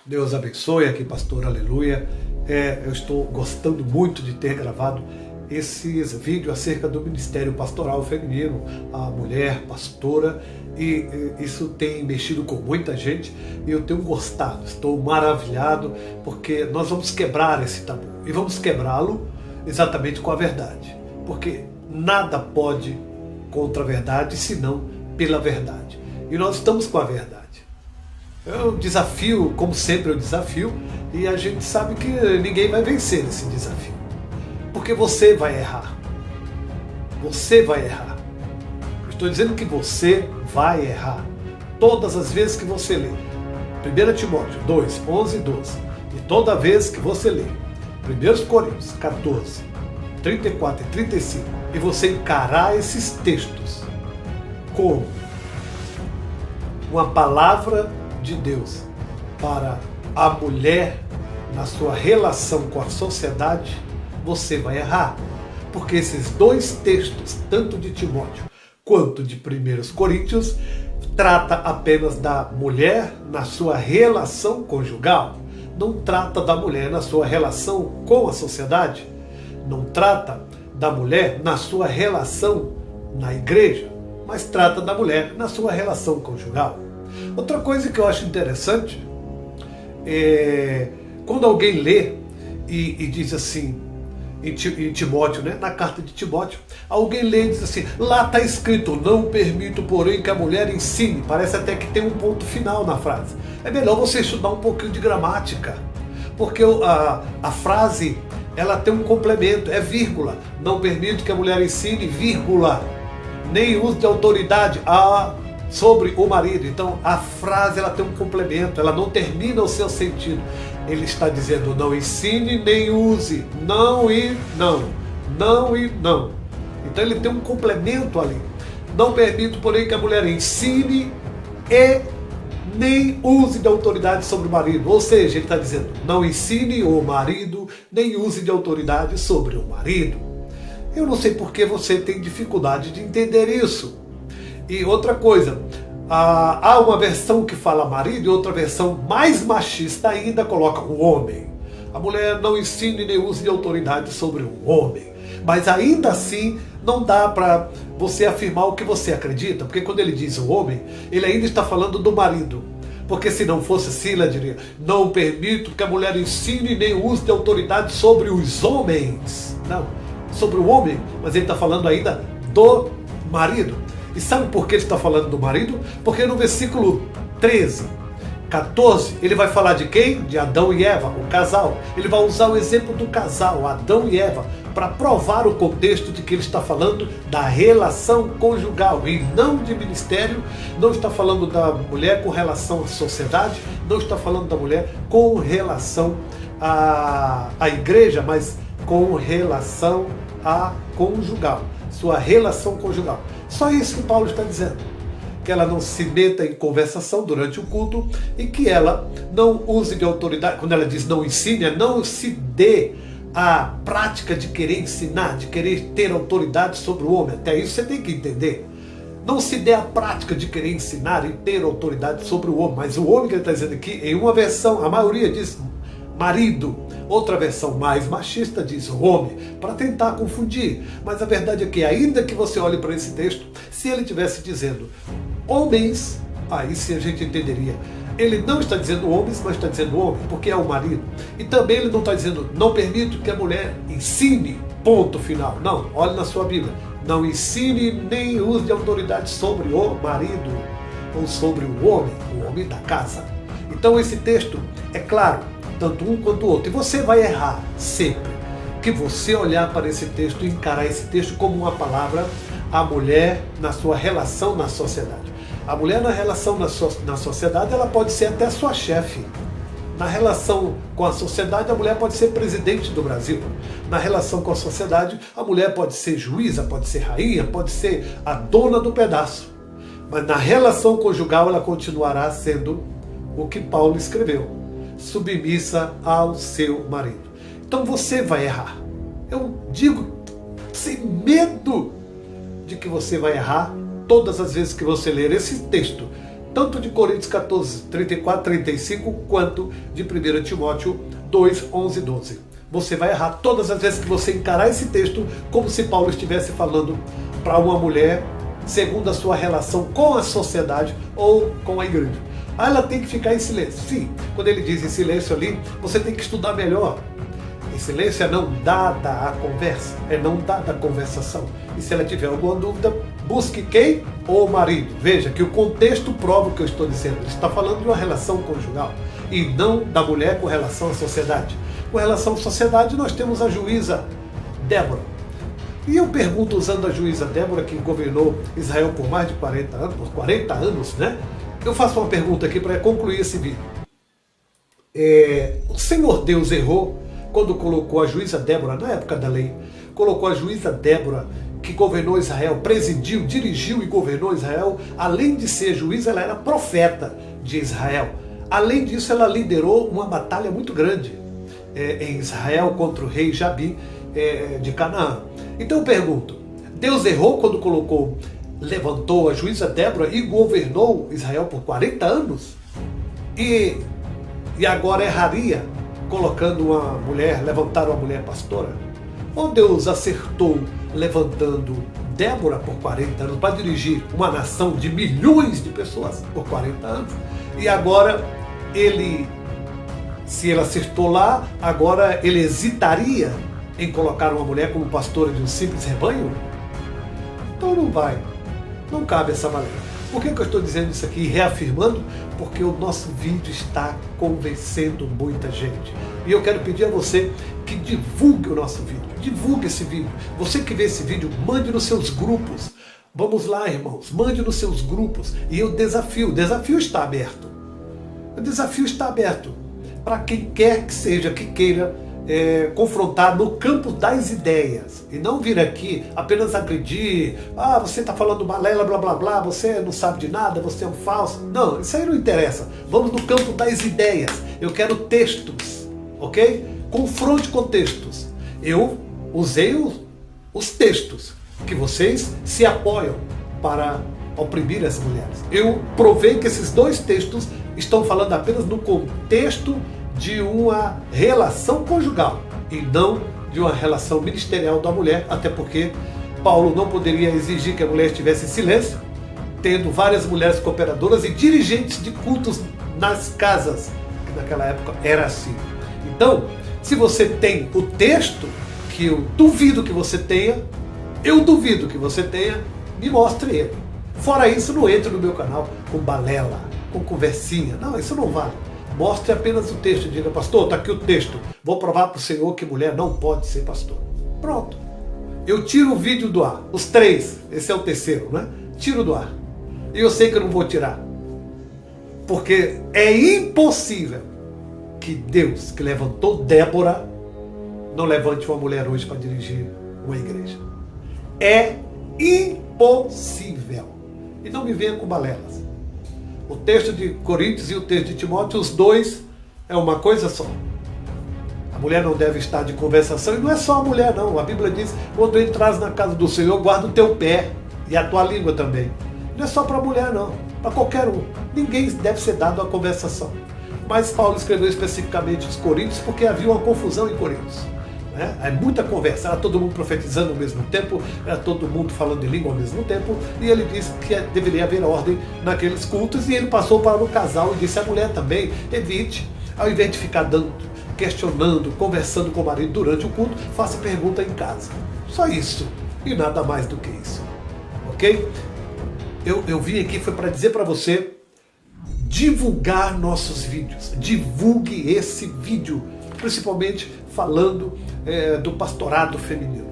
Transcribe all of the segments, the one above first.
Deus abençoe, aqui pastor Aleluia. Eu estou gostando muito de ter gravado esses vídeos acerca do ministério pastoral feminino, a mulher pastora, e isso tem mexido com muita gente e eu tenho gostado, estou maravilhado, porque nós vamos quebrar esse tabu e vamos quebrá-lo exatamente com a verdade, porque nada pode contra a verdade senão pela verdade, e nós estamos com a verdade. Eu desafio, como sempre eu desafio, e a gente sabe que ninguém vai vencer esse desafio. Porque você vai errar. Você vai errar. Eu estou dizendo que você vai errar. Todas as vezes que você lê 1 Timóteo 2, 11 e 12, e toda vez que você lê 1 Coríntios 14, 34 e 35, e você encarar esses textos como uma palavra de Deus para a mulher na sua relação com a sociedade, você vai errar. Porque esses dois textos, tanto de Timóteo quanto de 1 Coríntios, trata apenas da mulher na sua relação conjugal. Não trata da mulher na sua relação com a sociedade. Não trata da mulher na sua relação na igreja, mas trata da mulher na sua relação conjugal. Outra coisa que eu acho interessante é quando alguém lê e diz assim, em Timóteo, né, na carta de Timóteo, alguém lê e diz assim, lá está escrito, não permito, porém, que a mulher ensine. Parece até que tem um ponto final na frase. É melhor você estudar um pouquinho de gramática, porque a frase, ela tem um complemento, é vírgula. Não permito que a mulher ensine, vírgula, nem use de autoridade sobre o marido. Então a frase, ela tem um complemento, ela não termina o seu sentido. Ele está dizendo não ensine nem use, não e não, não e não. Então ele tem um complemento ali. Não permito, porém, que a mulher ensine e nem use de autoridade sobre o marido. Ou seja, ele está dizendo não ensine o marido, nem use de autoridade sobre o marido. Eu não sei por que você tem dificuldade de entender isso. E outra coisa, há uma versão que fala marido e outra versão mais machista ainda coloca o homem. A mulher não ensine nem use de autoridade sobre o homem. Mas ainda assim não dá para você afirmar o que você acredita, porque quando ele diz o homem, ele ainda está falando do marido. Porque se não fosse assim, ele diria, não permito que a mulher ensine nem use de autoridade sobre os homens. Não, sobre o homem, mas ele está falando ainda do marido. E sabe por que ele está falando do marido? Porque no versículo 13, 14, ele vai falar de quem? De Adão e Eva, o casal. Ele vai usar o exemplo do casal, Adão e Eva, para provar o contexto de que ele está falando da relação conjugal e não de ministério. Não está falando da mulher com relação à sociedade, não está falando da mulher com relação à igreja, mas com relação à conjugal, sua relação conjugal. Só isso que Paulo está dizendo, que ela não se meta em conversação durante o culto e que ela não use de autoridade. Quando ela diz não ensine, não se dê a prática de querer ensinar, de querer ter autoridade sobre o homem. Até isso você tem que entender. Não se dê a prática de querer ensinar e ter autoridade sobre o homem. Mas o homem que ele está dizendo aqui, em uma versão, a maioria diz marido, outra versão mais machista diz homem, para tentar confundir. Mas a verdade é que, ainda que você olhe para esse texto, se ele estivesse dizendo homens, aí sim a gente entenderia. Ele não está dizendo homens, mas está dizendo homem, porque é o marido. E também ele não está dizendo não permito que a mulher ensine, ponto final. Não, olhe na sua Bíblia. Não ensine nem use de autoridade sobre o marido ou sobre o homem da casa. Então esse texto é claro, tanto um quanto o outro. E você vai errar sempre que você olhar para esse texto e encarar esse texto como uma palavra, a mulher na sua relação na sociedade. A mulher na relação na sociedade, ela pode ser até sua chefe. Na relação com a sociedade, a mulher pode ser presidente do Brasil. Na relação com a sociedade, a mulher pode ser juíza, pode ser rainha, pode ser a dona do pedaço. Mas na relação conjugal, ela continuará sendo o que Paulo escreveu: submissa ao seu marido. Então você vai errar. Eu digo sem medo de que você vai errar todas as vezes que você ler esse texto tanto de Coríntios 14, 34, 35, quanto de 1 Timóteo 2, 11 e 12. Você vai errar todas as vezes que você encarar esse texto como se Paulo estivesse falando para uma mulher segundo a sua relação com a sociedade ou com a igreja. Ela tem que ficar em silêncio. Sim, quando ele diz em silêncio ali, você tem que estudar melhor. Em silêncio é não dada a conversa, é não dada a conversação. E se ela tiver alguma dúvida, busque quem? O marido. Veja que o contexto prova o que eu estou dizendo. Ele está falando de uma relação conjugal e não da mulher com relação à sociedade. Com relação à sociedade, nós temos a juíza Débora. E eu pergunto, usando a juíza Débora, que governou Israel por mais de 40 anos, né? Eu faço uma pergunta aqui para concluir esse vídeo. O Senhor Deus errou quando colocou a juíza Débora, na época da lei, colocou a juíza Débora, que governou Israel, presidiu, dirigiu e governou Israel. Além de ser juíza, ela era profeta de Israel. Além disso, ela liderou uma batalha muito grande em Israel contra o rei Jabim de Canaã. Então eu pergunto, Deus errou quando levantou a juíza Débora e governou Israel por 40 anos? E agora erraria colocando levantar uma mulher pastora? Ou Deus acertou levantando Débora por 40 anos para dirigir uma nação de milhões de pessoas por 40 anos? E agora se ele acertou lá, agora ele hesitaria em colocar uma mulher como pastora de um simples rebanho? Então não cabe essa maneira. Por que eu estou dizendo isso aqui, reafirmando? Porque o nosso vídeo está convencendo muita gente. E eu quero pedir a você que divulgue o nosso vídeo, divulgue esse vídeo. Você que vê esse vídeo, mande nos seus grupos. Vamos lá, irmãos, mande nos seus grupos. E o desafio está aberto. O desafio está aberto para quem quer que seja, que queira confrontar no campo das ideias e não vir aqui apenas agredir. Você está falando balela, blá blá blá, você não sabe de nada, você é um falso. Não, isso aí não interessa. Vamos no campo das ideias. Eu quero textos, ok? Confronte com textos. Eu usei os textos que vocês se apoiam para oprimir as mulheres. Eu provei que esses dois textos estão falando apenas no contexto de uma relação conjugal e não de uma relação ministerial da mulher, até porque Paulo não poderia exigir que a mulher estivesse em silêncio, tendo várias mulheres cooperadoras e dirigentes de cultos nas casas, que naquela época era assim. Então, se você tem o texto, que eu duvido que você tenha, me mostre ele. Fora isso, não entre no meu canal com balela, com conversinha. Não, isso não vale. Mostre apenas o texto e diga, pastor, está aqui o texto. Vou provar para o Senhor que mulher não pode ser pastor. Pronto. Eu tiro o vídeo do ar. Os 3, esse é o terceiro, né? Tiro do ar. E eu sei que eu não vou tirar. Porque é impossível que Deus, que levantou Débora, não levante uma mulher hoje para dirigir uma igreja. É impossível. E não me venha com balelas. O texto de Coríntios e o texto de Timóteo, os dois é uma coisa só. A mulher não deve estar de conversação, e não é só a mulher não. A Bíblia diz, quando entras na casa do Senhor, guarda o teu pé e a tua língua também. Não é só para a mulher não, para qualquer um. Ninguém deve ser dado a conversação. Mas Paulo escreveu especificamente os Coríntios porque havia uma confusão em Coríntios. É muita conversa, era todo mundo profetizando ao mesmo tempo, era todo mundo falando em língua ao mesmo tempo, e ele disse que deveria haver ordem naqueles cultos, e ele passou para o casal e disse a mulher também, evite, ao invés de ficar questionando, conversando com o marido durante o culto, faça pergunta em casa. Só isso, e nada mais do que isso. Ok? Eu vim aqui foi para dizer para você divulgar nossos vídeos, divulgue esse vídeo, principalmente falando do pastorado feminino.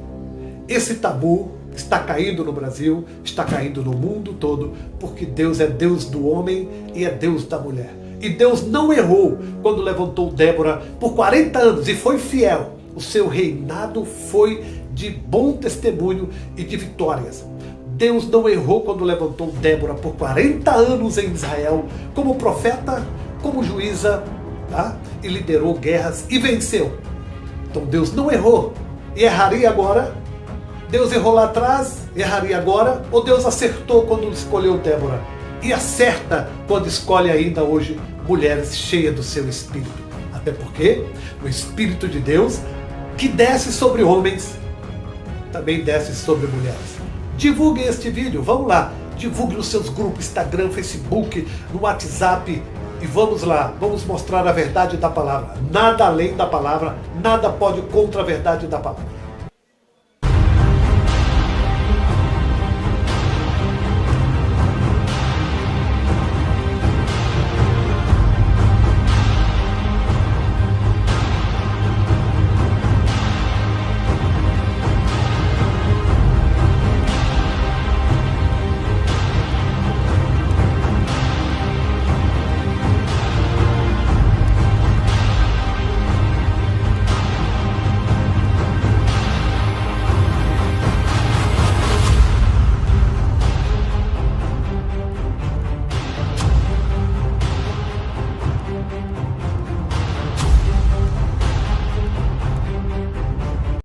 Esse tabu está caindo no Brasil, está caindo no mundo todo, porque Deus é Deus do homem e é Deus da mulher. E Deus não errou quando levantou Débora por 40 anos e foi fiel. O seu reinado foi de bom testemunho e de vitórias. Deus não errou quando levantou Débora por 40 anos em Israel como profeta, como juíza, tá? E liderou guerras e venceu. Então Deus não errou e erraria agora? Deus errou lá atrás, erraria agora? Ou Deus acertou quando escolheu Débora? e acerta quando escolhe ainda hoje mulheres cheias do seu Espírito. Até porque o Espírito de Deus, que desce sobre homens, também desce sobre mulheres. Divulguem este vídeo, vamos lá, divulgue nos seus grupos, Instagram, Facebook, no WhatsApp, e vamos lá, vamos mostrar a verdade da palavra. Nada além da palavra, nada pode contra a verdade da palavra.